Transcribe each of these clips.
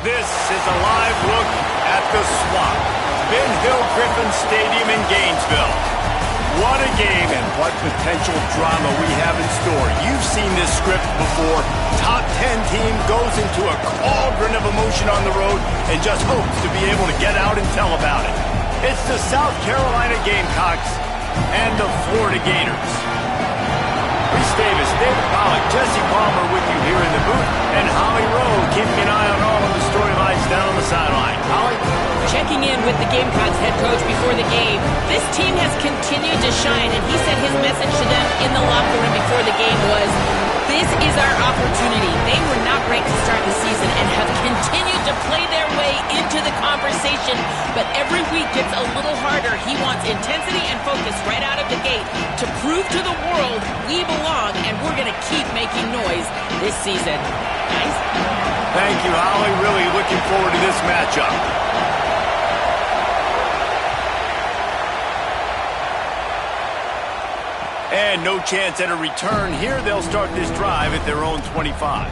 This is a live look at the Swamp, Ben Hill Griffin Stadium in Gainesville. What a game and what potential drama we have in store. You've seen this script before. Top 10 team goes into a cauldron of emotion on the road and just hopes to be able to get out and tell about it. It's the South Carolina Gamecocks and the Florida Gators. Reese Davis, David Pollack, Jesse Palmer with you here in the booth, and Holly Rowe keeping an eye on all of the storylines down on the sideline. Holly? Checking in with the Gamecocks head coach before the game. This team has continued to shine, and he said his message to them in the locker room before the game was, this is our opportunity. They were not great to start the season and have continued to play their way into the conversation, but every week gets a little harder. He wants intensity and focus right out of the gate to prove to the world we belong, and we're going to keep making noise this season. Guys? Thank you, Holly. Really looking forward to this matchup. And no chance at a return here. They'll start this drive at their own 25.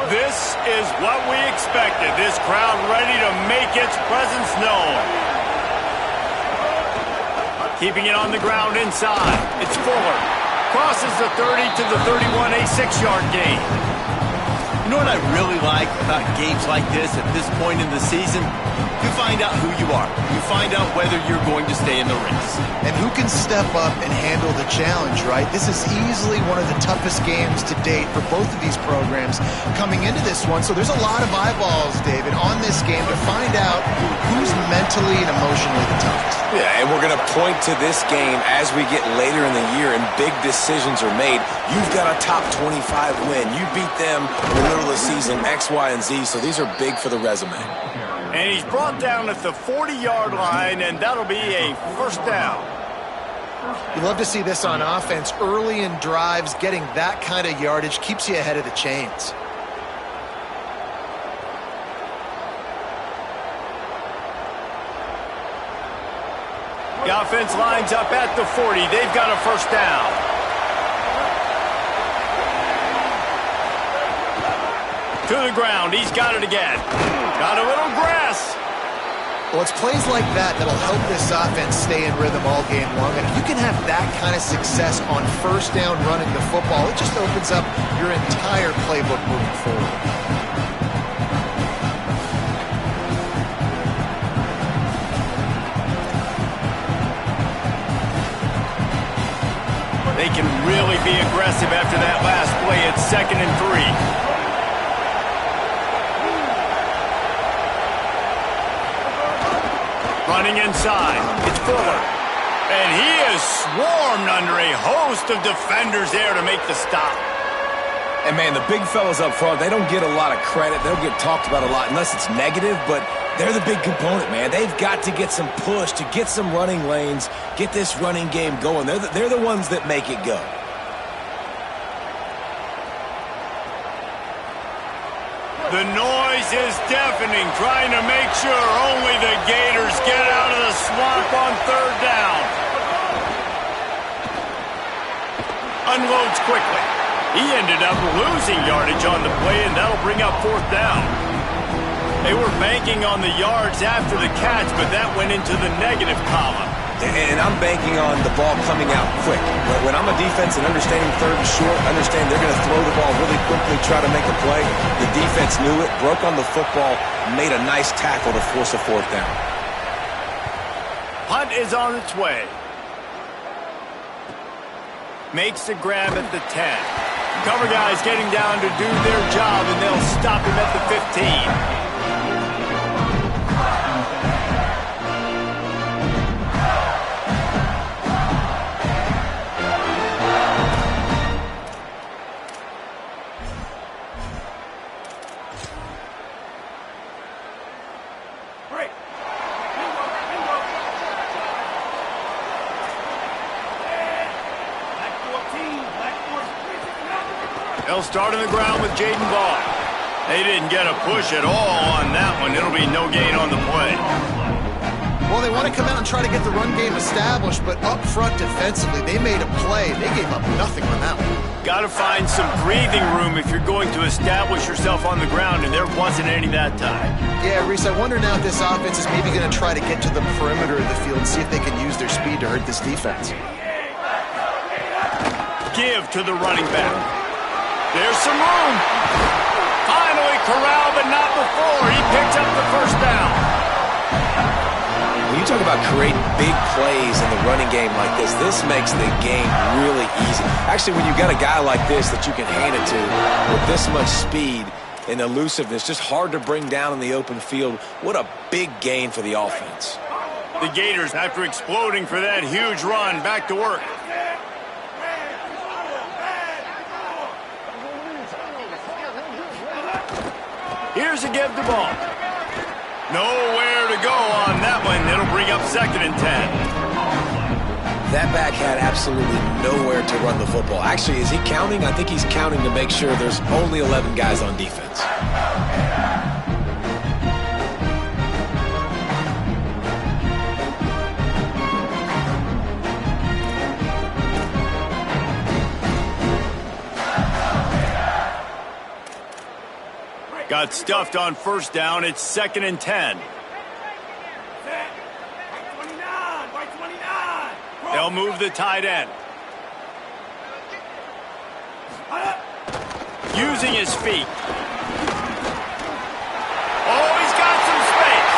This is what we expected. This crowd ready to make its presence known. Keeping it on the ground inside. It's Fuller. Crosses the 30 to the 31, a 6-yard gain. You know what I really like about games like this at this point in the season? You find out who you are. You find out whether you're going to stay in the race. And who can step up and handle the challenge, right? This is easily one of the toughest games to date for both of these programs coming into this one. So there's a lot of eyeballs, David, on this game to find out who's mentally and emotionally the toughest. Yeah, and we're going to point to this game as we get later in the year and big decisions are made. You've got a top 25 win. You beat them in the middle of the season, X, Y, and Z, so these are big for the resume. And he's brought down at the 40-yard line, and that'll be a first down. You love to see this on offense. Early in drives, getting that kind of yardage keeps you ahead of the chains. The offense lines up at the 40. They've got a first down. To the ground. He's got it again. Got a little grass. Well, it's plays like that that'll help this offense stay in rhythm all game long. And if you can have that kind of success on first down running the football, it just opens up your entire playbook moving forward. They can really be aggressive after that last play. It's 2nd and 3. Running inside, it's Fuller. And he is swarmed under a host of defenders there to make the stop. And, man, the big fellas up front, they don't get a lot of credit. They don't get talked about a lot unless it's negative, but they're the big component, man. They've got to get some push, to get some running lanes, get this running game going. They're the ones that make it go. The noise is deafening, trying to make sure only the Gators get out of the swamp on 3rd down. Unloads quickly. He ended up losing yardage on the play, and that'll bring up 4th down. They were banking on the yards after the catch, but that went into the negative column. And I'm banking on the ball coming out quick. When I'm a defense and understanding 3rd and short, understand they're going to throw the ball really quickly, try to make a play. The defense knew it, broke on the football, made a nice tackle to force a 4th down. Punt is on its way. Makes the grab at the 10. Cover guys getting down to do their job, and they'll stop him at the 15. They'll start on the ground with Jaden Ball. They didn't get a push at all on that one. It'll be no gain on the play. Well, they want to come out and try to get the run game established, but up front defensively, they made a play. They gave up nothing on that one. Got to find some breathing room if you're going to establish yourself on the ground, and there wasn't any that time. Yeah, Reese, I wonder now if this offense is maybe going to try to get to the perimeter of the field and see if they can use their speed to hurt this defense. Give to the running back. There's some room. Finally corralled, but not before. He picked up the first down. When you talk about creating big plays in the running game like this makes the game really easy. Actually, when you got a guy like this that you can hand it to with this much speed and elusiveness, just hard to bring down in the open field, what a big gain for the offense. The Gators, after exploding for that huge run, back to work. Here's a give the ball. Nowhere to go on that one. It'll bring up 2nd and 10. That back had absolutely nowhere to run the football. Actually, is he counting? I think he's counting to make sure there's only 11 guys on defense. Got stuffed on first down. It's 2nd and 10. They'll move the tight end. Using his feet. Oh, he's got some space.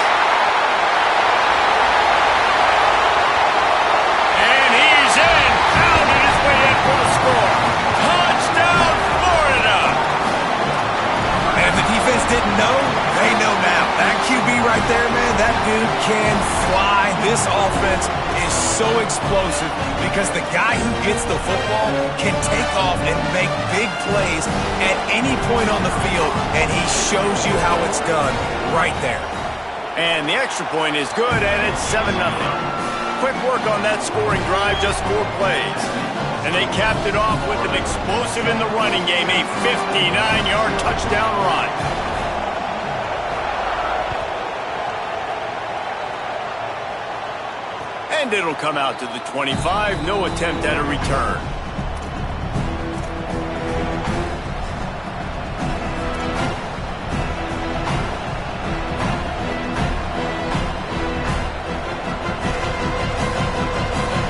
And he's in. Pounded his way in for the score. Touchdown, Florida. And if the defense didn't know, they know now. That QB right there, man, that dude can fly. This offense is so explosive because the guy who gets the football can take off and make big plays at any point on the field, and he shows you how it's done right there. And the extra point is good, and it's 7-0. Quick work on that scoring drive, just 4 plays. And they capped it off with an explosive in the running game, a 59-yard touchdown run. And it'll come out to the 25. No attempt at a return.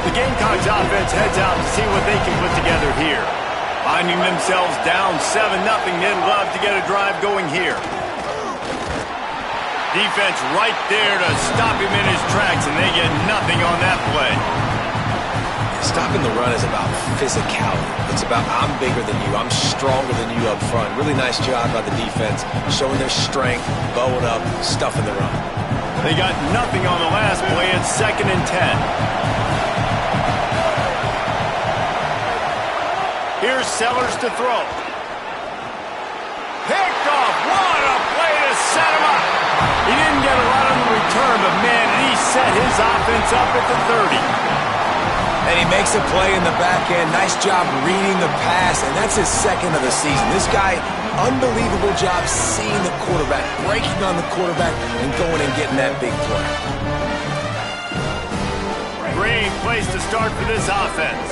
The Gamecocks offense heads out to see what they can put together here. Finding themselves down 7-0, they'd love to get a drive going here. Defense right there to stop him in his tracks, and they get nothing on that play. Stopping the run is about physicality. It's about I'm bigger than you. I'm stronger than you up front. Really nice job by the defense, showing their strength, bowing up, stuffing the run. They got nothing on the last play. It's 2nd and 10. Here's Sellers to throw. Picked off. What a play to set him up. He didn't get a lot on the return, but man, he set his offense up at the 30. And he makes a play in the back end. Nice job reading the pass, and that's his 2nd of the season. This guy, unbelievable job seeing the quarterback, breaking on the quarterback, and going and getting that big play. Great place to start for this offense.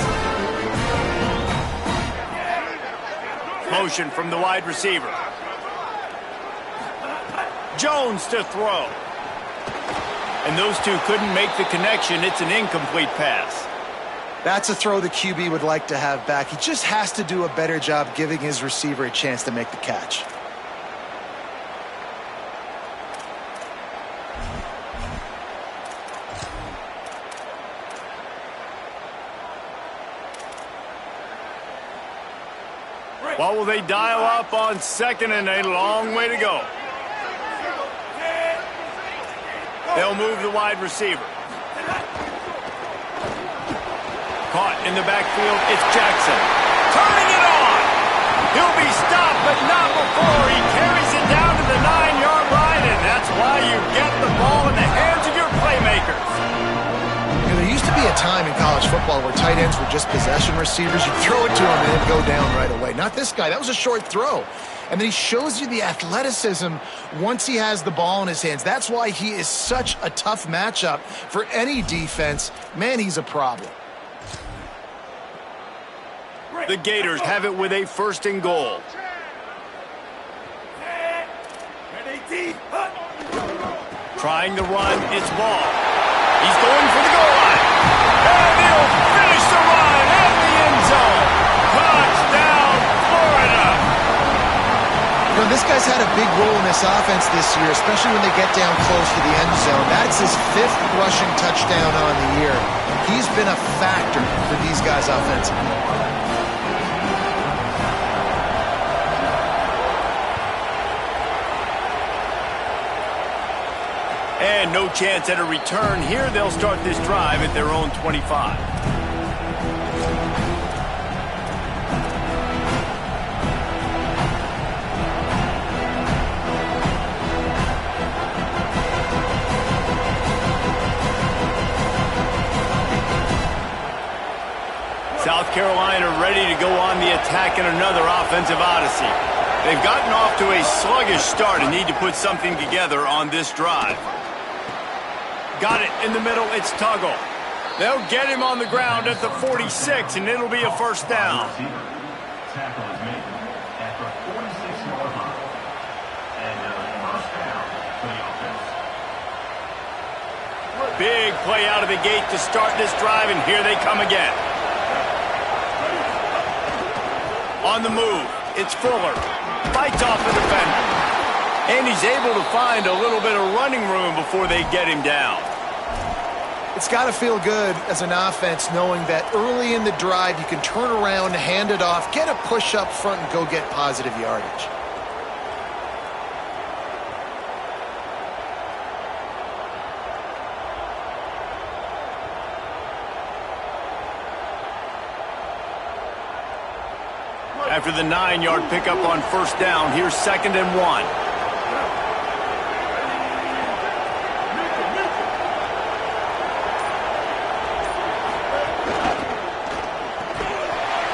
Motion from the wide receiver. Jones to throw. And those two couldn't make the connection. It's an incomplete pass. That's a throw the QB would like to have back. He just has to do a better job giving his receiver a chance to make the catch. What will they dial up on 2nd and a long way to go? They'll move the wide receiver. Caught in the backfield, it's Jackson. Turning it on! He'll be stopped, but not before he carries it down to the 9-yard line, and that's why you get the ball in the hands of your playmakers. You know, there used to be a time in college football football where tight ends were just possession receivers. You throw it to him and it'd go down right away. Not this guy. That was a short throw. And then he shows you the athleticism once he has the ball in his hands. That's why he is such a tough matchup for any defense. Man, he's a problem. The Gators have it with a 1st and goal. Trying to run, it's Ball. He's going for the goal line. And he'll finish the run in the end zone. Touchdown, Florida. You know, this guy's had a big role in this offense this year, especially when they get down close to the end zone. That's his 5th rushing touchdown on the year. He's been a factor for these guys offensively. And no chance at a return here. They'll start this drive at their own 25. South Carolina ready to go on the attack in another offensive odyssey. They've gotten off to a sluggish start and need to put something together on this drive. Got it in the middle, it's Tuggle. They'll get him on the ground at the 46, and it'll be a 1st down. Tackle is made at the 46-yard line. And a 1st down for the offense. Big play out of the gate to start this drive, and here they come again. On the move, it's Fuller. Fights off the defender. And he's able to find a little bit of running room before they get him down. It's got to feel good as an offense knowing that early in the drive you can turn around, hand it off, get a push up front, and go get positive yardage. After the 9-yard pickup on 1st down, here's 2nd and 1.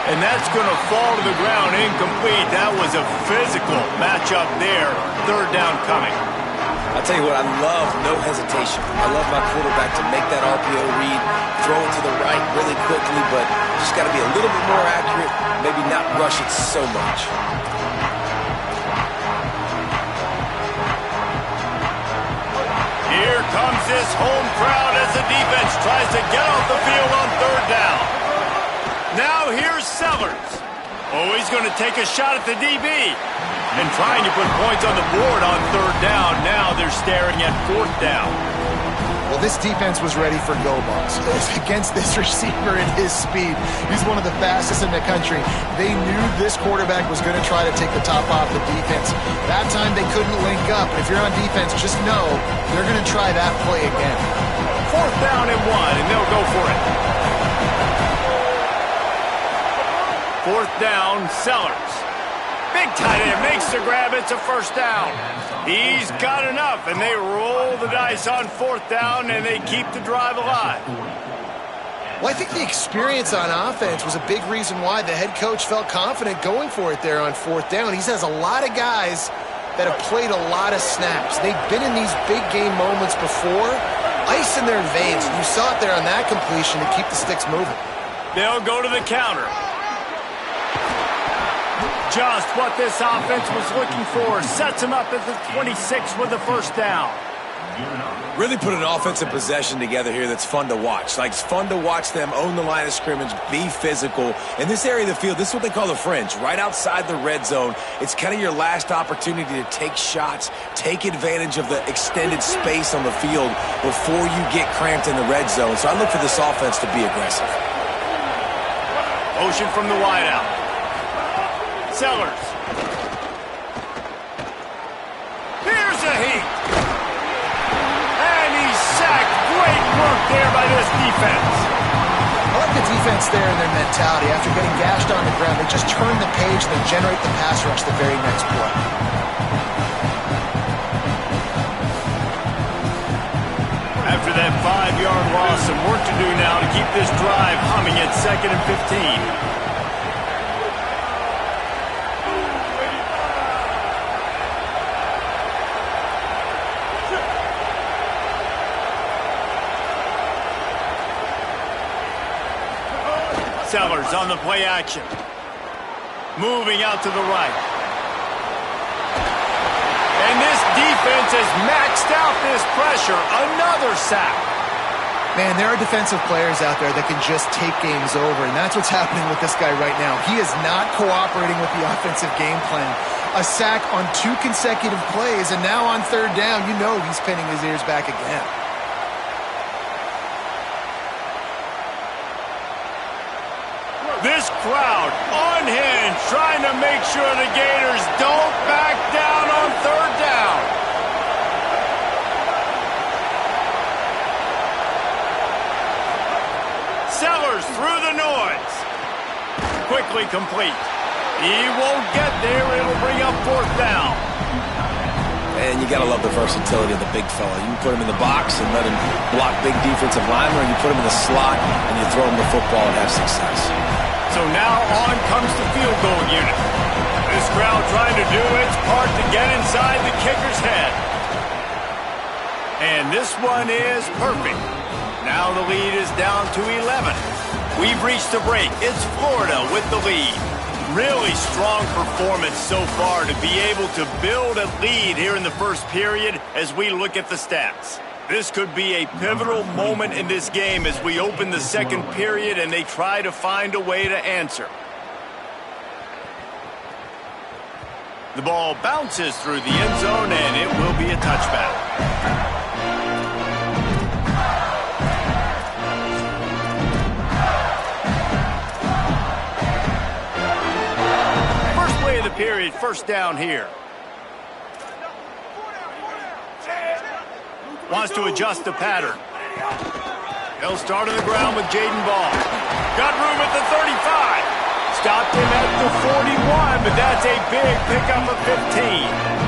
And that's going to fall to the ground incomplete. That was a physical matchup there. 3rd down coming. I'll tell you what, I love no hesitation. I love my quarterback to make that RPO read, throw it to the right really quickly, but just got to be a little bit more accurate, maybe not rush it so much. Here comes this home crowd as the defense tries to get off the field on 3rd down. Now here's Sellers. Oh, he's going to take a shot at the DB. And trying to put points on the board on 3rd down. Now they're staring at 4th down. Well, this defense was ready for go balls. Against this receiver and his speed. He's one of the fastest in the country. They knew this quarterback was going to try to take the top off the defense. That time they couldn't link up. If you're on defense, just know they're going to try that play again. 4th down and 1, and they'll go for it. 4th down, Sellers. Big tight end makes the grab. It's a 1st down. He's got enough, and they roll the dice on 4th down, and they keep the drive alive. Well, I think the experience on offense was a big reason why the head coach felt confident going for it there on 4th down. He has a lot of guys that have played a lot of snaps. They've been in these big game moments before. Ice in their veins. You saw it there on that completion to keep the sticks moving. They'll go to the counter. Just what this offense was looking for. Sets him up at the 26 with the 1st down. Really put an offensive possession together here that's fun to watch. Like, it's fun to watch them own the line of scrimmage, be physical. In this area of the field, this is what they call the fringe, right outside the red zone. It's kind of your last opportunity to take shots, take advantage of the extended space on the field before you get cramped in the red zone. So I look for this offense to be aggressive. Motion from the wideout. Sellers. Here's a heat. And he's sacked. Great work there by this defense. I like the defense there and their mentality. After getting gashed on the ground, they just turn the page and they generate the pass rush the very next play. After that 5-yard 1-yard loss. Some work to do now to keep this drive humming at 2nd and 15. Sellers on the play action. Moving out to the right. And this defense has maxed out this pressure. Another sack. Man, there are defensive players out there that can just take games over, and that's what's happening with this guy right now. He is not cooperating with the offensive game plan. A sack on 2 consecutive plays, and now on 3rd down, you know he's pinning his ears back again. This crowd unhinged, trying to make sure the Gators don't back down on 3rd down. Sellers through the noise. Quickly complete. He won't get there. It'll bring up 4th down. And you got to love the versatility of the big fella. You can put him in the box and let him block big defensive linemen, or you put him in the slot and you throw him the football and have success. So now on comes the field goal unit. This crowd trying to do its part to get inside the kicker's head. And this one is perfect. Now the lead is down to 11. We've reached the break. It's Florida with the lead. Really strong performance so far to be able to build a lead here in the first period as we look at the stats. This could be a pivotal moment in this game as we open the 2nd period and they try to find a way to answer. The ball bounces through the end zone and it will be a touchback. Period, 1st down here. Wants to adjust the pattern. He'll start on the ground with Jaden Ball. Got room at the 35. Stopped him at the 41, but that's a big pickup of 15.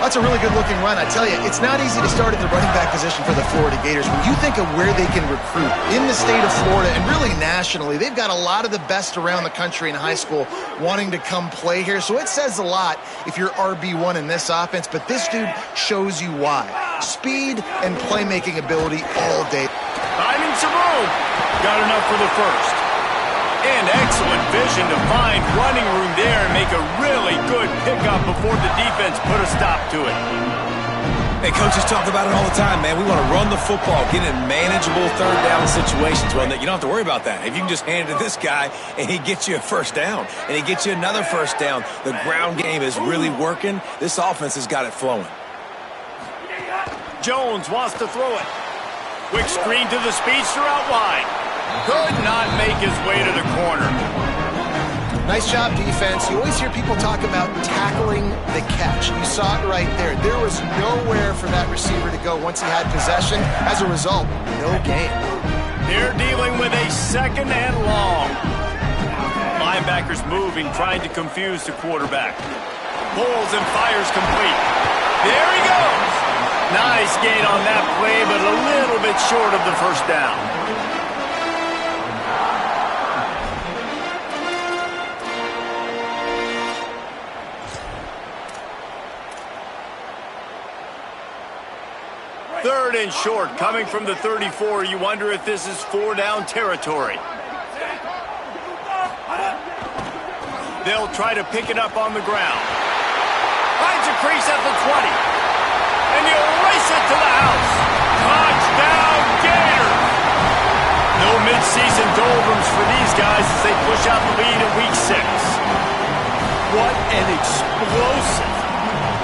That's a really good-looking run. I tell you, it's not easy to start at the running back position for the Florida Gators. When you think of where they can recruit in the state of Florida and really nationally, they've got a lot of the best around the country in high school wanting to come play here. So it says a lot if you're RB1 in this offense, but this dude shows you why. Speed and playmaking ability all day. Finding some room. Got enough for the 1st. And excellent vision to find running room there and make a really good pickup before the defense put a stop to it. Hey, coaches talk about it all the time, man. We want to run the football, get in manageable 3rd down situations. Well, you don't have to worry about that. If you can just hand it to this guy and he gets you a 1st down and he gets you another 1st down, the ground game is really working. This offense has got it flowing. Jones wants to throw it. Quick screen to the speedster out wide. Could not make his way to the corner. Nice job, defense. You always hear people talk about tackling the catch. You saw it right there. There was nowhere for that receiver to go once he had possession. As a result, no gain. They're dealing with a 2nd and long. Linebackers moving, trying to confuse the quarterback. Pulls and fires complete. There he goes. Nice gain on that play, but a little bit short of the 1st down. Third and short, coming from the 34. You wonder if this is 4-down territory. They'll try to pick it up on the ground. Finds a crease at the 20. And he'll race it to the house. Touchdown, Gators! No midseason doldrums for these guys as they push out the lead in Week 6. What an explosive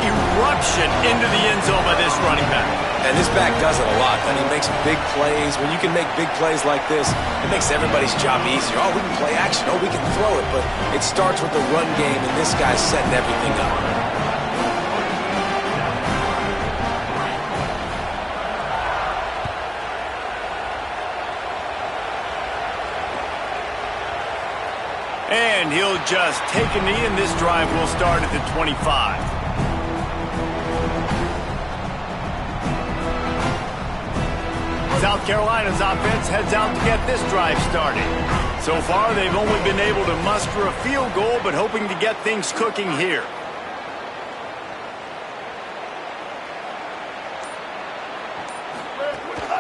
eruption into the end zone by this running back. And this back does it a lot. Then he makes big plays. When you can make big plays like this, it makes everybody's job easier. Oh, we can play action. Oh, we can throw it. But it starts with the run game, and this guy's setting everything up. And he'll just take a knee, and this drive will start at the 25. It's out South Carolina's offense heads out to get this drive started. So far, they've only been able to muster a field goal, but hoping to get things cooking here.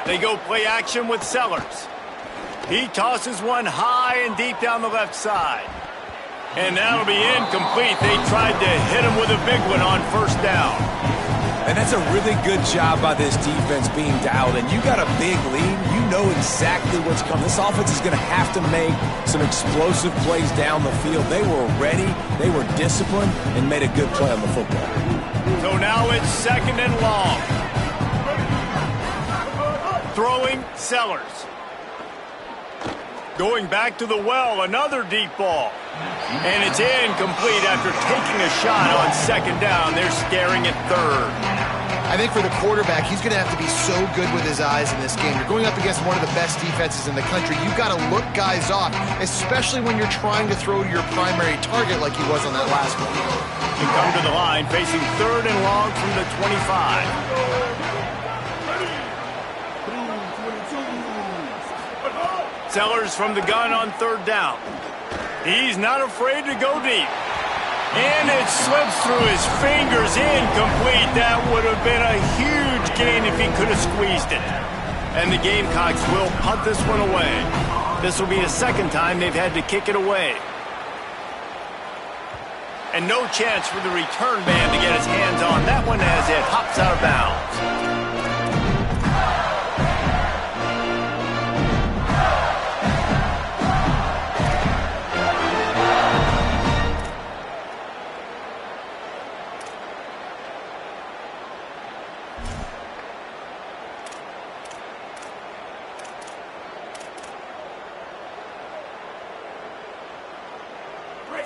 They go play action with Sellers. He tosses one high and deep down the left side. And that'll be incomplete. They tried to hit him with a big one on first down. And that's a really good job by this defense being dialed in. You got a big lead. You know exactly what's coming. This offense is going to have to make some explosive plays down the field. They were ready, they were disciplined, and made a good play on the football. So now it's 2nd and long. Throwing Sellers. Going back to the well, another deep ball. And it's incomplete after taking a shot on 2nd down. They're staring at 3rd. I think for the quarterback, he's going to have to be so good with his eyes in this game. You're going up against one of the best defenses in the country. You've got to look guys off, especially when you're trying to throw to your primary target like he was on that last one. He come to the line, facing 3rd and long from the 25. Sellers from the gun on 3rd down. He's not afraid to go deep. And it slips through his fingers, incomplete. That would have been a huge gain if he could have squeezed it. And the Gamecocks will punt this one away. This will be the 2nd time they've had to kick it away. And no chance for the return man to get his hands on that one as it hops out of bounds.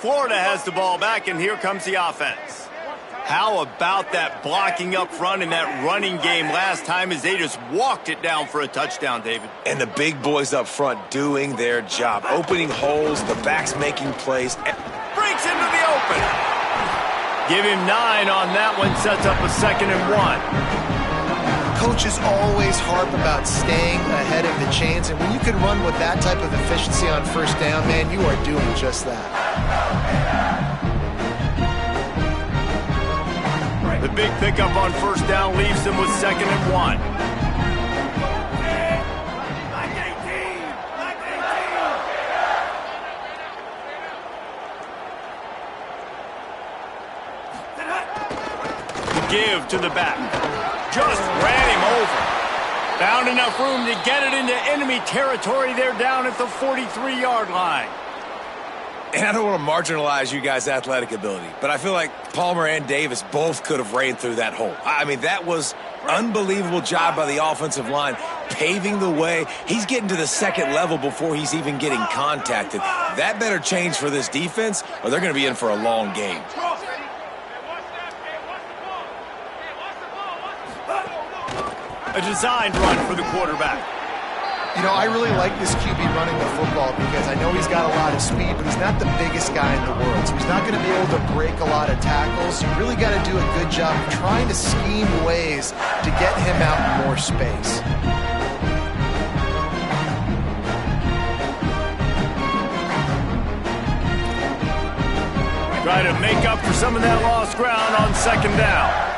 Florida has the ball back, and here comes the offense. How about that blocking up front in that running game last time as they just walked it down for a touchdown, David? And the big boys up front doing their job, opening holes, the backs making plays. Breaks into the open. Give him 9 on that one, sets up a 2nd and 1. Coaches always harp about staying ahead of the chains, and when you can run with that type of efficiency on 1st down, man, you are doing just that. The big pickup on 1st down leaves them with 2nd and 1. The give to the back. Just ran him over. Found enough room to get it into enemy territory. They're down at the 43-yard line. And I don't want to marginalize you guys' athletic ability, but I feel like Palmer and Davis both could have ran through that hole. I mean, that was unbelievable job by the offensive line, paving the way. He's getting to the 2nd level before he's even getting contacted. That better change for this defense, or they're going to be in for a long game. A designed run for the quarterback. You know, I really like this QB running the football because I know he's got a lot of speed, but he's not the biggest guy in the world. So he's not going to be able to break a lot of tackles. You really got to do a good job of trying to scheme ways to get him out in more space. Try to make up for some of that lost ground on 2nd down.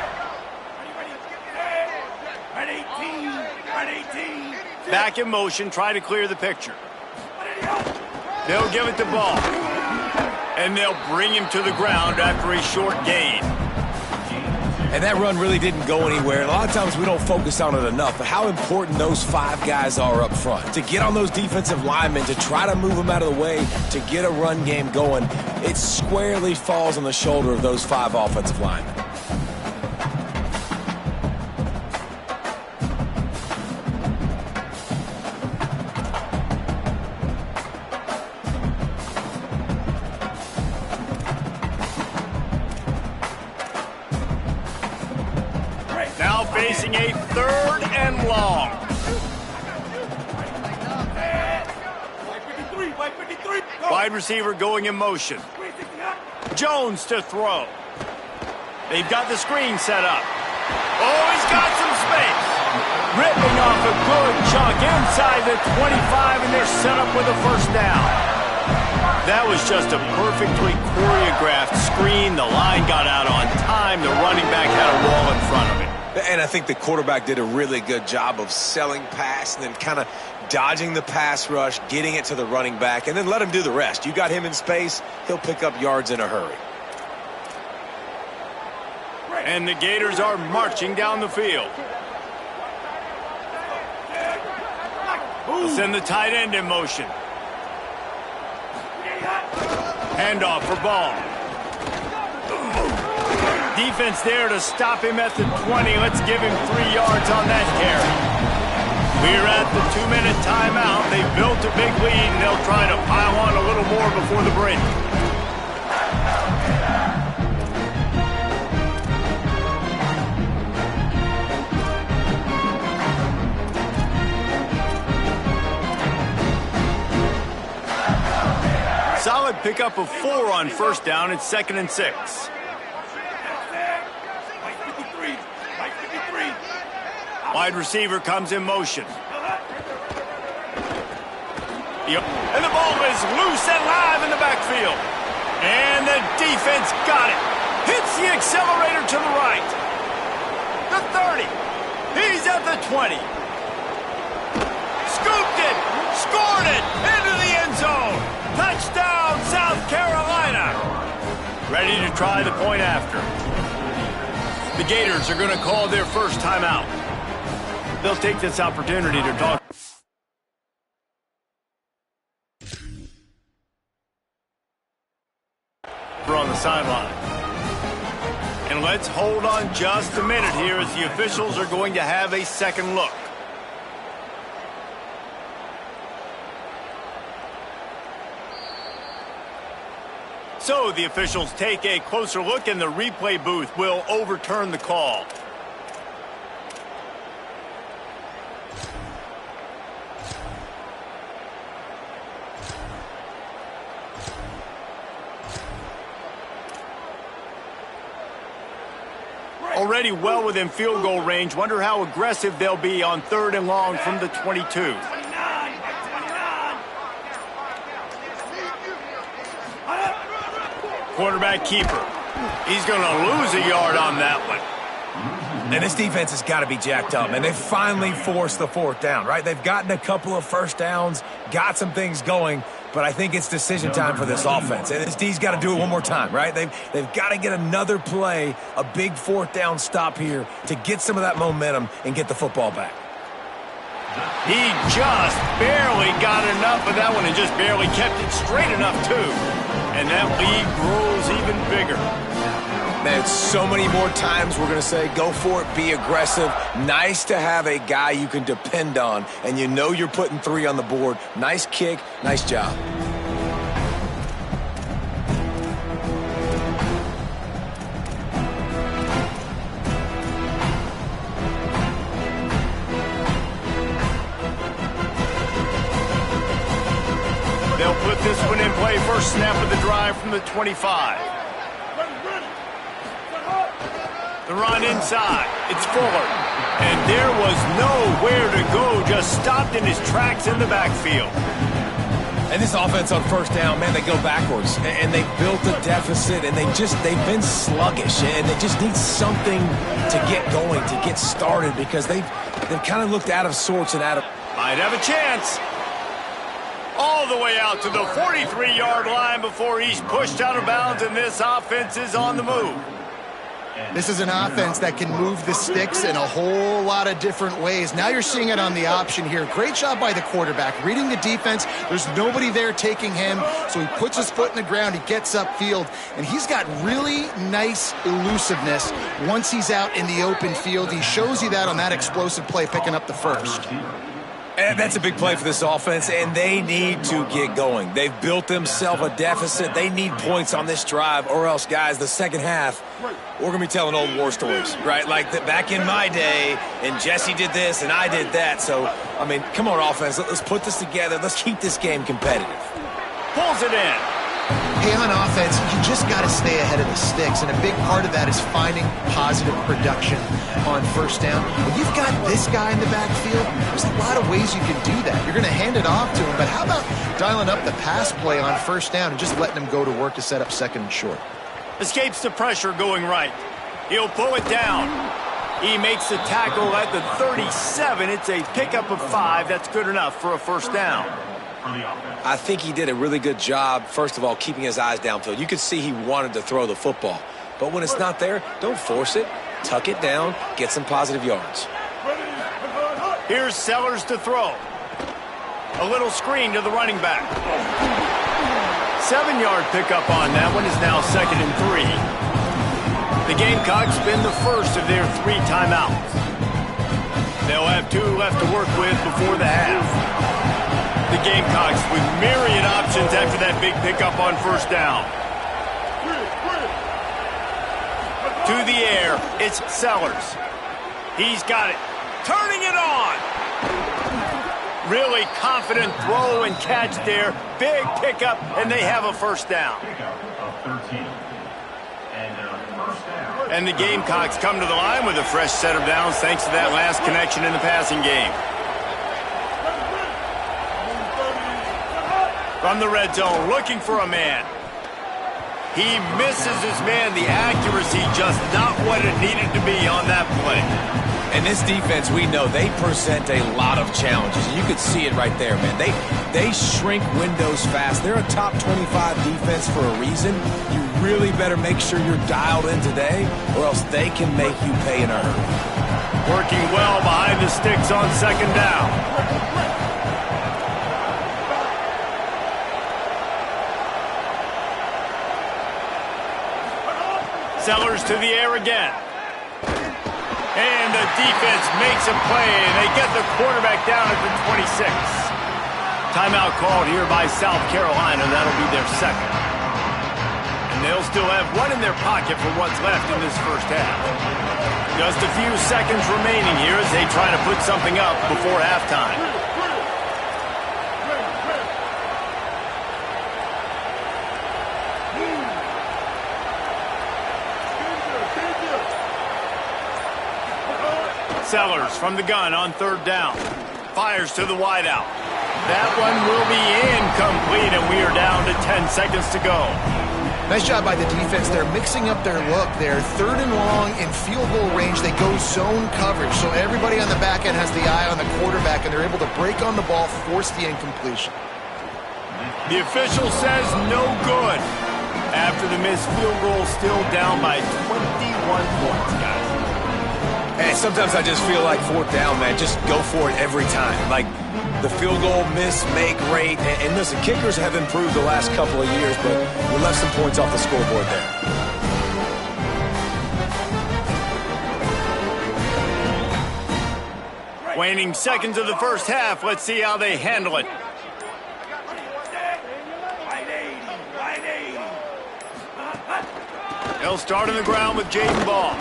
Back in motion, try to clear the picture. They'll give it to Ball. And they'll bring him to the ground after a short gain. And that run really didn't go anywhere. A lot of times we don't focus on it enough, but how important those 5 guys are up front. To get on those defensive linemen, to try to move them out of the way, to get a run game going, it squarely falls on the shoulder of those 5 offensive linemen. Facing a 3rd and long. Wide receiver going in motion. Jones to throw. They've got the screen set up. Oh, he's got some space. Ripping off a good chunk inside the 25, and they're set up with a first down. That was just a perfectly choreographed screen. The line got out on time. The running back had a wall in front of it. And I think the quarterback did a really good job of selling pass and then kind of dodging the pass rush, getting it to the running back, and then let him do the rest. You got him in space, he'll pick up yards in a hurry. And the Gators are marching down the field. They'll send the tight end in motion. Handoff for Ball. Defense there to stop him at the 20. Let's give him 3 yards on that carry. We're at the 2-minute timeout. They built a big lead, and they'll try to pile on a little more before the break. Solid pickup of 4 on first down. It's 2nd and 6. Wide receiver comes in motion. And the ball is loose and live in the backfield. And the defense got it. Hits the accelerator to the right. The 30. He's at the 20. Scooped it. Scored it. Into the end zone. Touchdown, South Carolina. Ready to try the point after. The Gators are going to call their first timeout. They'll take this opportunity to talk. We're on the sideline. And let's hold on just a minute here as the officials are going to have a second look. So the officials take a closer look, and the replay booth will overturn the call. Already well within field goal range. Wonder how aggressive they'll be on 3rd and long from the 22. Quarterback keeper. He's going to lose a yard on that one. And this defense has got to be jacked up, and they finally forced the 4th down, right? They've gotten a couple of first downs, got some things going, but I think it's decision time for this offense. And this D's got to do it one more time, right? They've got to get another play, a big 4th down stop here to get some of that momentum and get the football back. He just barely got enough of that one and just barely kept it straight enough, too. And that lead grows even bigger. Man, so many more times we're going to say, go for it, be aggressive. Nice to have a guy you can depend on, and you know you're putting 3 on the board. Nice kick, nice job. They'll put this one in play. First snap of the drive from the 25. The run inside. It's Fuller. And there was nowhere to go. Just stopped in his tracks in the backfield. And this offense on first down, man, they go backwards. And they built a deficit, and they've been sluggish. And they just need something to get going, to get started, because they've kind of looked out of sorts and out of... Might have a chance. All the way out to the 43-yard line before he's pushed out of bounds, and this offense is on the move. This is an offense that can move the sticks in a whole lot of different ways. Now you're seeing it on the option here. Great job by the quarterback. Reading the defense, there's nobody there taking him, so he puts his foot in the ground, he gets upfield, and he's got really nice elusiveness once he's out in the open field. He shows you that on that explosive play, picking up the first. And that's a big play for this offense, and they need to get going. They've built themselves a deficit. They need points on this drive, or else, guys, the second half, we're going to be telling old war stories, right? Like back in my day, and Jesse did this, and I did that. So, I mean, come on, offense. Let's put this together. Let's keep this game competitive. Pulls it in. Hey, on offense, you just got to stay ahead of the sticks, and a big part of that is finding positive production on first down. When you've got this guy in the backfield, there's a lot of ways you can do that. You're going to hand it off to him, but how about dialing up the pass play on first down and just letting him go to work to set up second and short? Escapes the pressure going right. He'll pull it down. He makes the tackle at the 37. It's a pickup of 5. That's good enough for a first down. I think he did a really good job, first of all, keeping his eyes downfield. You could see he wanted to throw the football. But when it's not there, don't force it. Tuck it down, get some positive yards. Here's Sellers to throw. A little screen to the running back. 7-yard pickup on that one is now 2nd and 3. The Gamecocks spend the first of their 3 timeouts. They'll have 2 left to work with before the half. The Gamecocks with myriad options after that big pickup on first down. To the air, it's Sellers. He's got it. Turning it on. Really confident throw and catch there. Big pickup, and they have a first down. And the Gamecocks come to the line with a fresh set of downs thanks to that last connection in the passing game. From the red zone, looking for a man. He misses his man. The accuracy just not what it needed to be on that play. And this defense, we know, they present a lot of challenges. You could see it right there, man. They shrink windows fast. They're a top 25 defense for a reason. You really better make sure you're dialed in today, or else they can make you pay in a hurry. Working well behind the sticks on second down. Sellers to the air again. And the defense makes a play, and they get the quarterback down at the 26. Timeout called here by South Carolina. That'll be their second. And they'll still have one in their pocket for what's left in this first half. Just a few seconds remaining here as they try to put something up before halftime. Sellers from the gun on third down. Fires to the wideout. That one will be incomplete, and we are down to 10 seconds to go. Nice job by the defense. They're mixing up their look. They're 3rd and long in field goal range. They go zone coverage, so everybody on the back end has the eye on the quarterback, and they're able to break on the ball, force the incompletion. The official says no good. After the missed field goal, still down by 21 points, guys. Hey, sometimes I just feel like 4th down, man. Just go for it every time. Like the field goal miss, make rate. And listen, kickers have improved the last couple of years, but we left some points off the scoreboard there. Waning seconds of the first half. Let's see how they handle it. They'll start on the ground with Jaden Ball.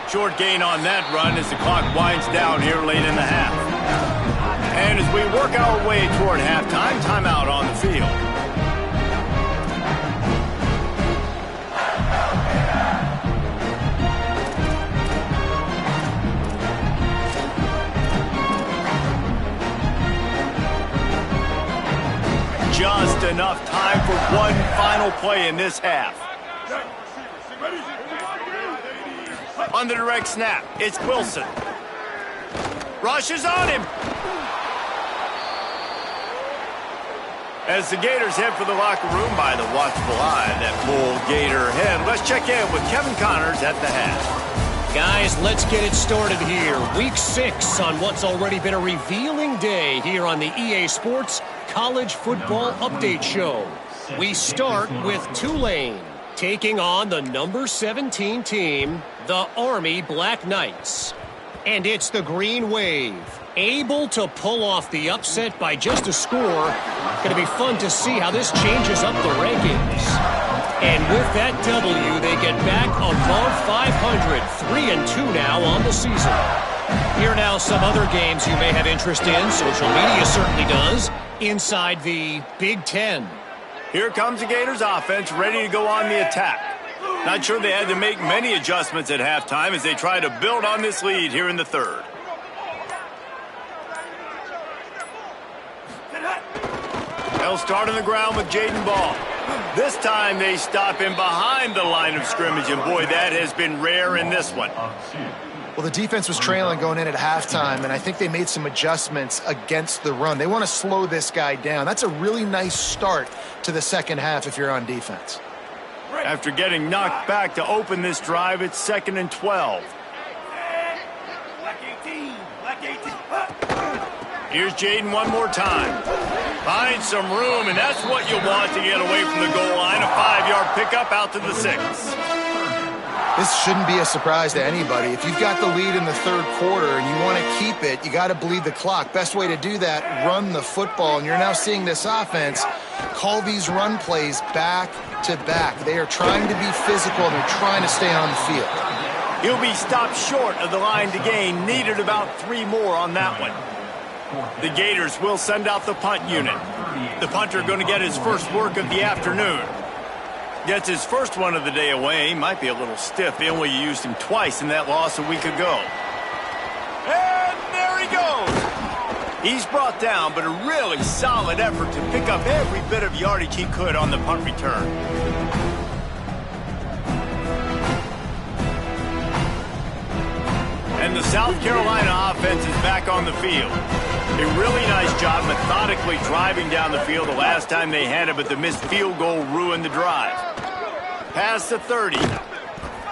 Short gain on that run as the clock winds down here late in the half. And as we work our way toward halftime, timeout on the field. Just enough time for one final play in this half. On the direct snap, it's Wilson. Rushes on him. As the Gators head for the locker room by the watchful eye, that bull Gator head. Let's check in with Kevin Connors at the half. Guys, let's get it started here. Week 6 on what's already been a revealing day here on the EA Sports College Football Update Show. We start with Tulane taking on the number 17 team, the Army Black Knights. And it's the Green Wave, able to pull off the upset by just a score. Going to be fun to see how this changes up the rankings. And with that W, they get back above 500, 3-2 now on the season. Here now some other games you may have interest in. Social media certainly does. Inside the Big Ten. Here comes the Gators offense ready to go on the attack. Not sure they had to make many adjustments at halftime as they try to build on this lead here in the third. They'll start on the ground with Jaden Ball. This time they stop him behind the line of scrimmage, and boy, that has been rare in this one. Well, the defense was trailing going in at halftime, and I think they made some adjustments against the run. They want to slow this guy down. That's a really nice start to the second half if you're on defense. After getting knocked back to open this drive, it's 2nd and 12. Here's Jaden one more time. Find some room, and that's what you want to get away from the goal line. A 5-yard pickup out to the 6. This shouldn't be a surprise to anybody. If you've got the lead in the third quarter and you want to keep it, you got to bleed the clock. Best way to do that, run the football. And you're now seeing this offense call these run plays back to back. They are trying to be physical, and they're trying to stay on the field. He'll be stopped short of the line to gain. Needed about 3 more on that one. The Gators will send out the punt unit. The punter going to get his first work of the afternoon. Gets his first one of the day away. Might be a little stiff. They only used him twice in that loss a week ago. And there he goes. He's brought down, but a really solid effort to pick up every bit of yardage he could on the punt return. And the South Carolina offense is back on the field. A really nice job methodically driving down the field the last time they had it, but the missed field goal ruined the drive. Past the 30.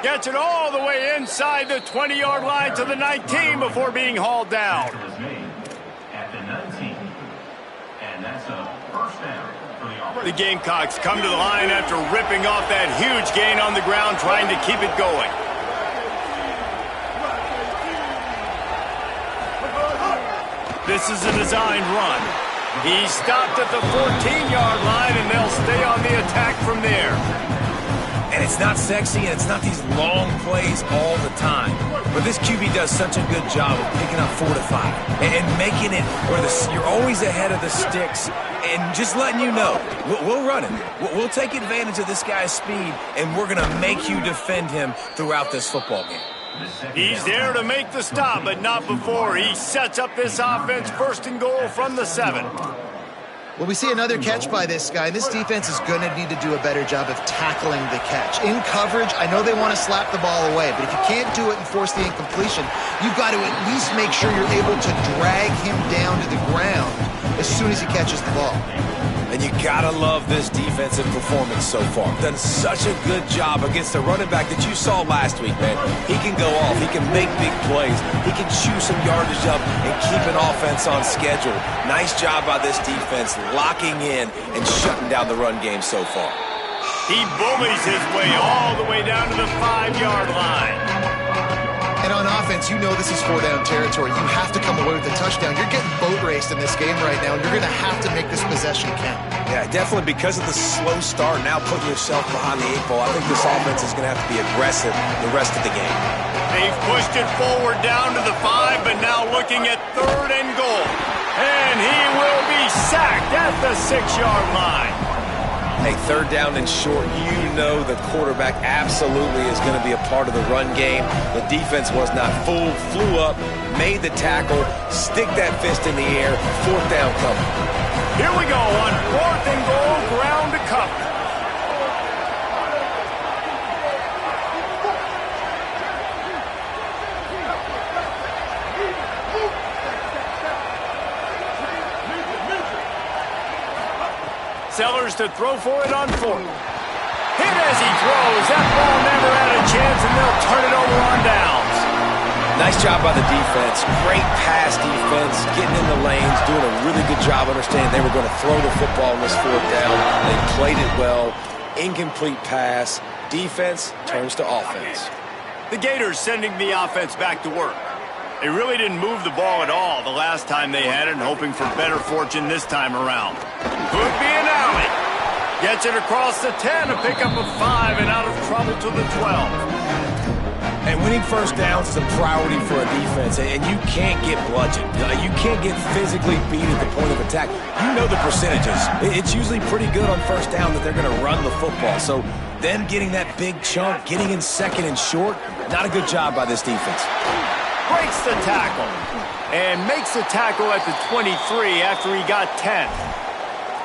Gets it all the way inside the 20-yard line to the 19 before being hauled down. At the 19. And that's a first down for the offense. The Gamecocks come to the line after ripping off that huge gain on the ground, trying to keep it going. This is a designed run. He stopped at the 14-yard line, and they'll stay on the attack from there. And it's not sexy, and it's not these long plays all the time. But this QB does such a good job of picking up 4 to 5 and making it where you're always ahead of the sticks and just letting you know, we'll run it. We'll take advantage of this guy's speed, and we're going to make you defend him throughout this football game. He's there to make the stop, but not before. He sets up this offense 1st and goal from the 7. Well, we see another catch by this guy. This defense is going to need to do a better job of tackling the catch. In coverage, I know they want to slap the ball away, but if you can't do it and force the incompletion, you've got to at least make sure you're able to drag him down to the ground as soon as he catches the ball. And you gotta love this defensive performance so far. Done such a good job against the running back that you saw last week, man. He can go off. He can make big plays. He can chew some yardage up and keep an offense on schedule. Nice job by this defense locking in and shutting down the run game so far. He bullies his way all the way down to the 5-yard line. And on offense, you know this is 4-down territory. You have to come away with a touchdown. You're getting boat raced in this game right now, and you're going to have to make this possession count. Yeah, definitely because of the slow start, now putting yourself behind the 8 ball, I think this offense is going to have to be aggressive the rest of the game. They've pushed it forward down to the 5, but now looking at 3rd and goal. And he will be sacked at the 6-yard line. Hey, 3rd down and short, you know the quarterback absolutely is going to be a part of the run game. The defense was not fooled, flew up, made the tackle, stick that fist in the air, 4th down coming. Here we go on 4th and goal, ground to cover. Sellers to throw for it on 4th. Hit as he throws. That ball never had a chance, and they'll turn it over on downs. Nice job by the defense. Great pass defense, getting in the lanes, doing a really good job understanding they were going to throw the football on this 4th down. They played it well. Incomplete pass. Defense turns to offense. The Gators sending the offense back to work. They really didn't move the ball at all the last time they had it, and hoping for better fortune this time around. Could be an alley. Gets it across the 10, a pickup of 5, and out of trouble to the 12. And winning first downs is a priority for a defense, and you can't get bludgeoned. You can't get physically beat at the point of attack. You know the percentages. It's usually pretty good on first down that they're going to run the football. So them getting that big chunk, getting in second and short, not a good job by this defense. Breaks the tackle and makes the tackle at the 23 after he got 10.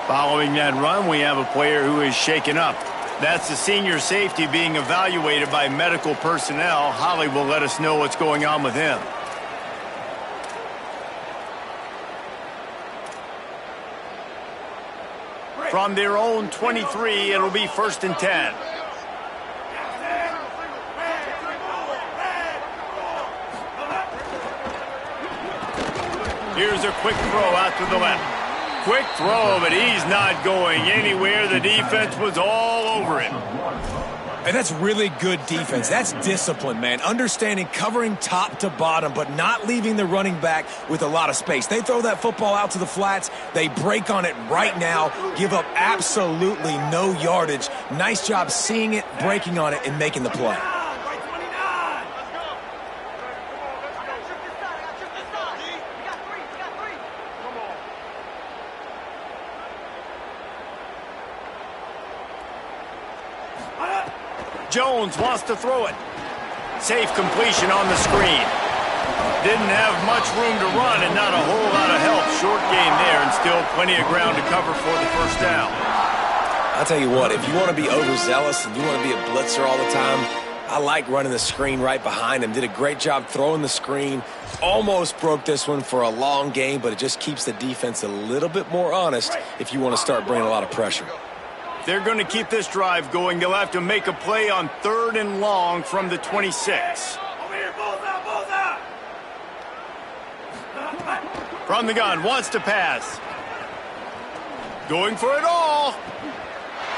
Following that run, we have a player who is shaken up. That's the senior safety being evaluated by medical personnel. Holly will let us know what's going on with him. From their own 23, it'll be 1st and 10. Here's a quick throw out to the left. Quick throw, but he's not going anywhere. The defense was all over him. And that's really good defense. That's discipline, man. Understanding covering top to bottom, but not leaving the running back with a lot of space. They throw that football out to the flats. They break on it right now, give up absolutely no yardage. Nice job seeing it, breaking on it, and making the play. Jones wants to throw it. Safe completion on the screen. Didn't have much room to run and not a whole lot of help. Short gain there and still plenty of ground to cover for the first down. I'll tell you what, if you want to be overzealous and you want to be a blitzer all the time, I like running the screen right behind him. Did a great job throwing the screen. Almost broke this one for a long game, but it just keeps the defense a little bit more honest if you want to start bringing a lot of pressure. They're going to keep this drive going. They'll have to make a play on 3rd and long from the 26. From the gun, wants to pass. Going for it all.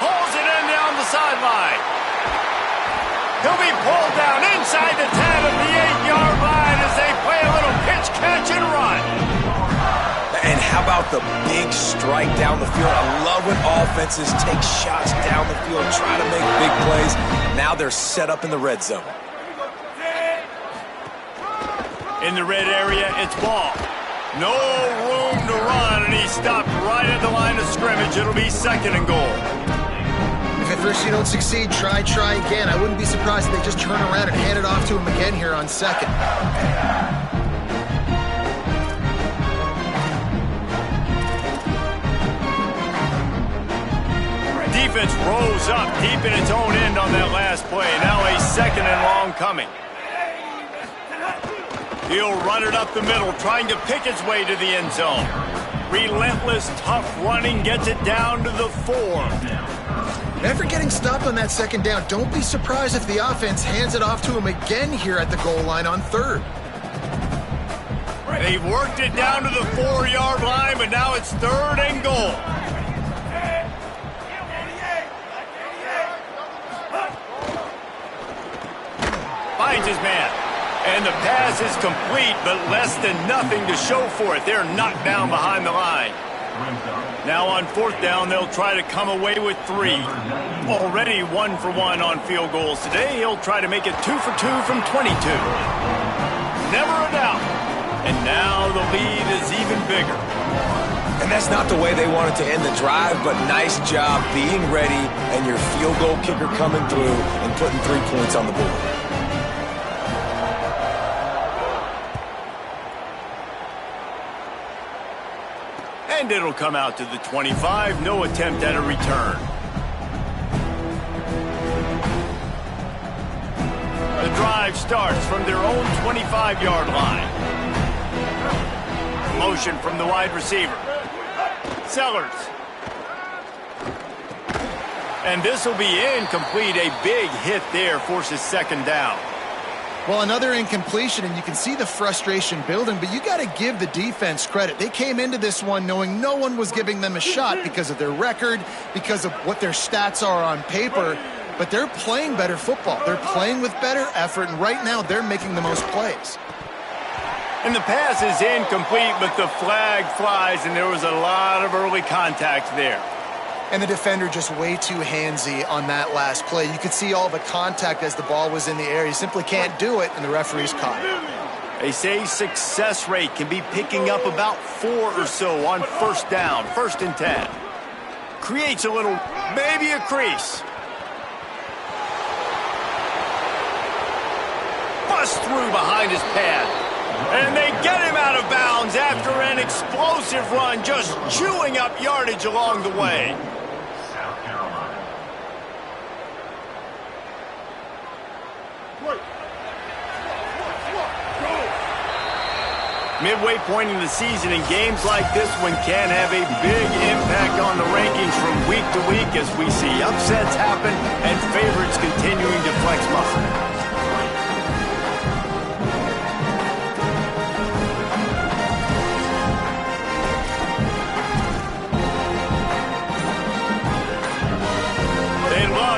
Pulls it in down the sideline. He'll be pulled down inside the 10 of the 8-yard line as they play a little pitch, catch, and run. And how about the big strike down the field? I love when offenses take shots down the field, try to make big plays. Now they're set up in the red zone. In the red area, it's ball. No room to run, and he stopped right at the line of scrimmage. It'll be 2nd and goal. If at first you don't succeed, try again. I wouldn't be surprised if they just turn around and hand it off to him again here on 2nd. Defense rose up deep in its own end on that last play. Now a 2nd and long coming. He'll run it up the middle, trying to pick his way to the end zone. Relentless, tough running, gets it down to the 4. After getting stopped on that 2nd down, don't be surprised if the offense hands it off to him again here at the goal line on 3rd. They've worked it down to the 4-yard line, but now it's 3rd and goal. Finds his man. And the pass is complete, but less than nothing to show for it. They're knocked down behind the line. Now on 4th down, they'll try to come away with 3. Already 1 for 1 on field goals today. He'll try to make it 2 for 2 from 22. Never a doubt. And now the lead is even bigger. And that's not the way they wanted to end the drive, but nice job being ready and your field goal kicker coming through and putting 3 points on the board. And it'll come out to the 25. No attempt at a return. The drive starts from their own 25-yard line. Motion from the wide receiver. Sellers. And this will be incomplete. A big hit there forces 2nd down. Well, another incompletion, and you can see the frustration building, but you got to give the defense credit. They came into this one knowing no one was giving them a shot because of their record, because of what their stats are on paper, but they're playing better football. They're playing with better effort, and right now they're making the most plays. And the pass is incomplete, but the flag flies, and there was a lot of early contact there. And the defender just way too handsy on that last play. You could see all the contact as the ball was in the air. You simply can't do it, and the referee's caught it. They say success rate can be picking up about 4 or so on first down, 1st and 10. Creates a little, maybe a crease. Bust through behind his pad. And they get him out of bounds after an explosive run, just chewing up yardage along the way. South Carolina. Midway point in the season, and games like this one can have a big impact on the rankings from week to week as we see upsets happen and favorites continuing to flex muscle.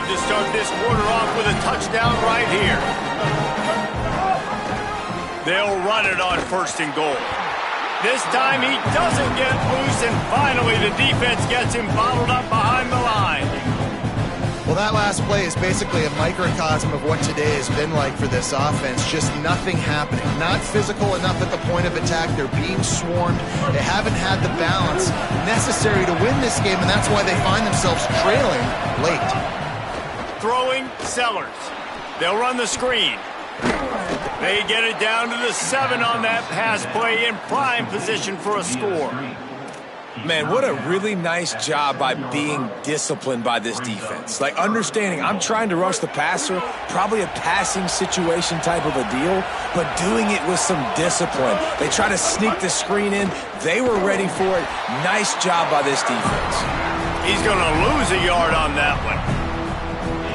To start this quarter off with a touchdown right here. They'll run it on 1st and goal. This time he doesn't get loose, and finally the defense gets him bottled up behind the line. Well, that last play is basically a microcosm of what today has been like for this offense. Just nothing happening. Not physical enough at the point of attack. They're being swarmed. They haven't had the balance necessary to win this game, and that's why they find themselves trailing late. Throwing Sellers. They'll run the screen. They get it down to the 7 on that pass play, in prime position for a score. Man, what a really nice job by being disciplined by this defense. Like, understanding I'm trying to rush the passer, probably a passing situation type of a deal, but doing it with some discipline. They try to sneak the screen in. They were ready for it. Nice job by this defense. He's going to lose a yard on that one.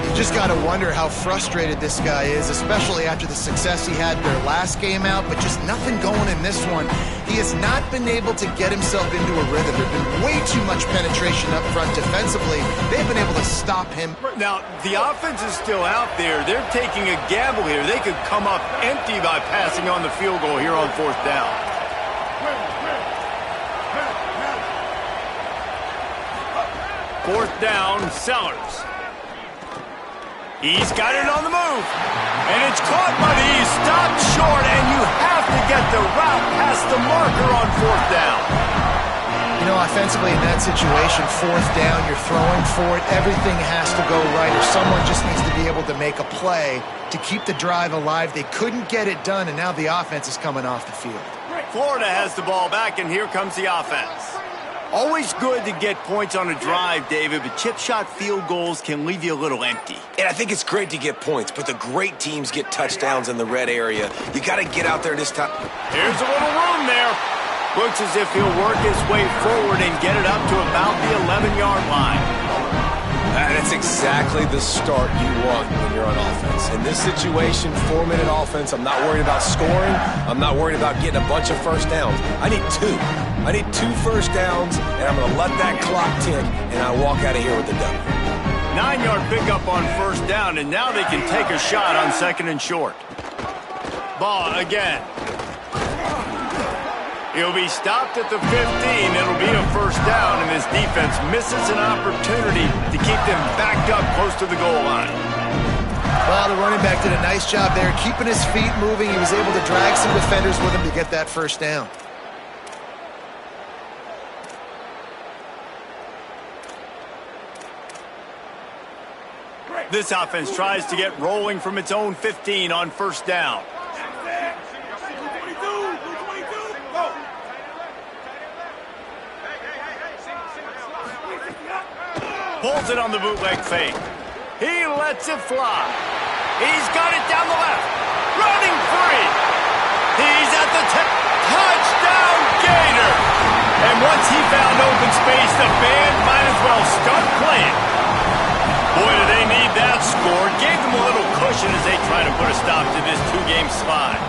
You just got to wonder how frustrated this guy is, especially after the success he had their last game out, but just nothing going in this one. He has not been able to get himself into a rhythm. There's been way too much penetration up front defensively. They've been able to stop him. Now, the offense is still out there. They're taking a gamble here. They could come up empty by passing on the field goal here on 4th down. Fourth down, Sellers. He's got it on the move. And it's caught, but he's stopped short, and you have to get the route past the marker on 4th down. You know, offensively in that situation, 4th down, you're throwing for it. Everything has to go right, or someone just needs to be able to make a play to keep the drive alive. They couldn't get it done, and now the offense is coming off the field. Florida has the ball back, and here comes the offense. Always good to get points on a drive, David, but chip shot field goals can leave you a little empty. And I think it's great to get points, but the great teams get touchdowns in the red area. You got to get out there this time. Here's a little room there. Looks as if he'll work his way forward and get it up to about the 11-yard line. That's exactly the start you want when you're on offense. In this situation, 4-minute offense, I'm not worried about scoring. I'm not worried about getting a bunch of first downs. I need 2. I need 2 first downs, and I'm going to let that clock tick, and I walk out of here with the W. 9-yard pickup on 1st down, and now they can take a shot on 2nd and short. Ball again. He'll be stopped at the 15. It'll be a 1st down, and this defense misses an opportunity to keep them backed up close to the goal line. Well, the running back did a nice job there, keeping his feet moving. He was able to drag some defenders with him to get that 1st down. This offense tries to get rolling from its own 15 on 1st down. Pulls it on the bootleg fake. He lets it fly. He's got it down the left. Running free. He's at the touchdown Gator. And once he found open space, the band might as well start playing. Boy, do they need that score. Gave them a little cushion as they try to put a stop to this 2-game slide.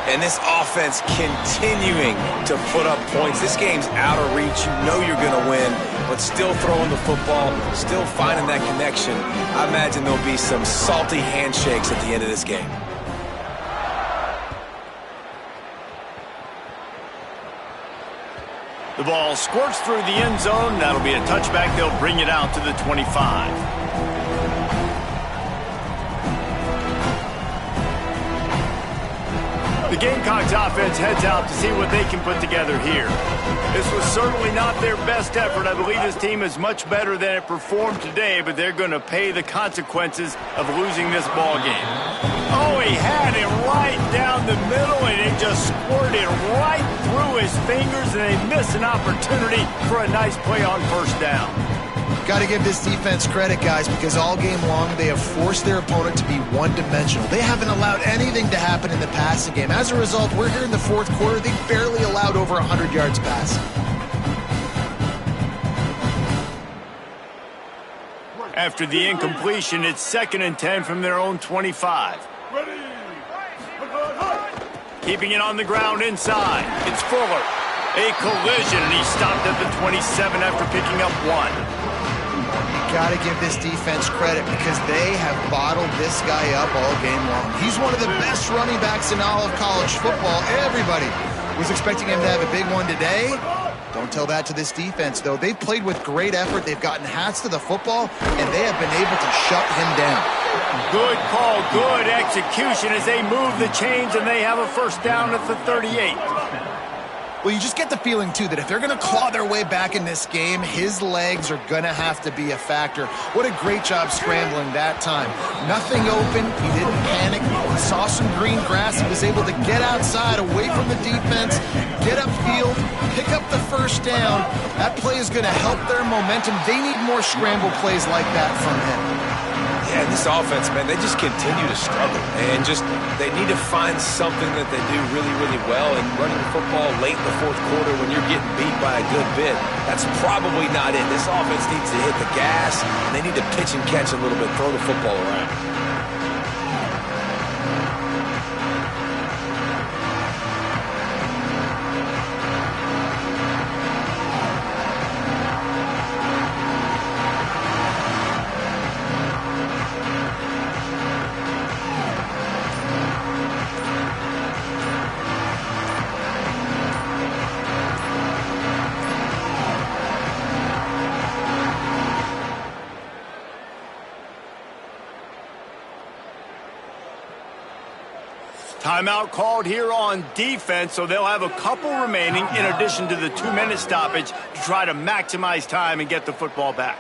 And this offense continuing to put up points. This game's out of reach. You know you're going to win, but still throwing the football, still finding that connection. I imagine there'll be some salty handshakes at the end of this game. The ball squirts through the end zone. That'll be a touchback. They'll bring it out to the 25. The Gamecocks offense heads out to see what they can put together here. This was certainly not their best effort. I believe this team is much better than it performed today, but they're going to pay the consequences of losing this ball game. Oh, he had it right down the middle, and it just squirted right through his fingers, and they missed an opportunity for a nice play on first down. Got to give this defense credit, guys, because all game long they have forced their opponent to be one-dimensional. They haven't allowed anything to happen in the passing game. As a result, we're here in the fourth quarter. They barely allowed over 100 yards passing. After the incompletion, it's 2nd and 10 from their own 25. Keeping it on the ground inside. It's Fuller. A collision, and he stopped at the 27 after picking up 1. Got to give this defense credit because they have bottled this guy up all game long. He's one of the best running backs in all of college football. Everybody was expecting him to have a big one today. Don't tell that to this defense, though. They've played with great effort. They've gotten hats to the football, and they have been able to shut him down. Good call, good execution as they move the chains, and they have a first down at the 38. Well, you just get the feeling, too, that if they're going to claw their way back in this game, his legs are going to have to be a factor. What a great job scrambling that time. Nothing open. He didn't panic. He saw some green grass. He was able to get outside, away from the defense, get upfield, pick up the first down. That play is going to help their momentum. They need more scramble plays like that from him. Yeah, this offense, man, they just continue to struggle. And they need to find something that they do really, really well. And running the football late in the fourth quarter when you're getting beat by a good bit, that's probably not it. This offense needs to hit the gas, and they need to pitch and catch a little bit, throw the football around. Timeout called here on defense, so they'll have a couple remaining in addition to the 2-minute stoppage to try to maximize time and get the football back.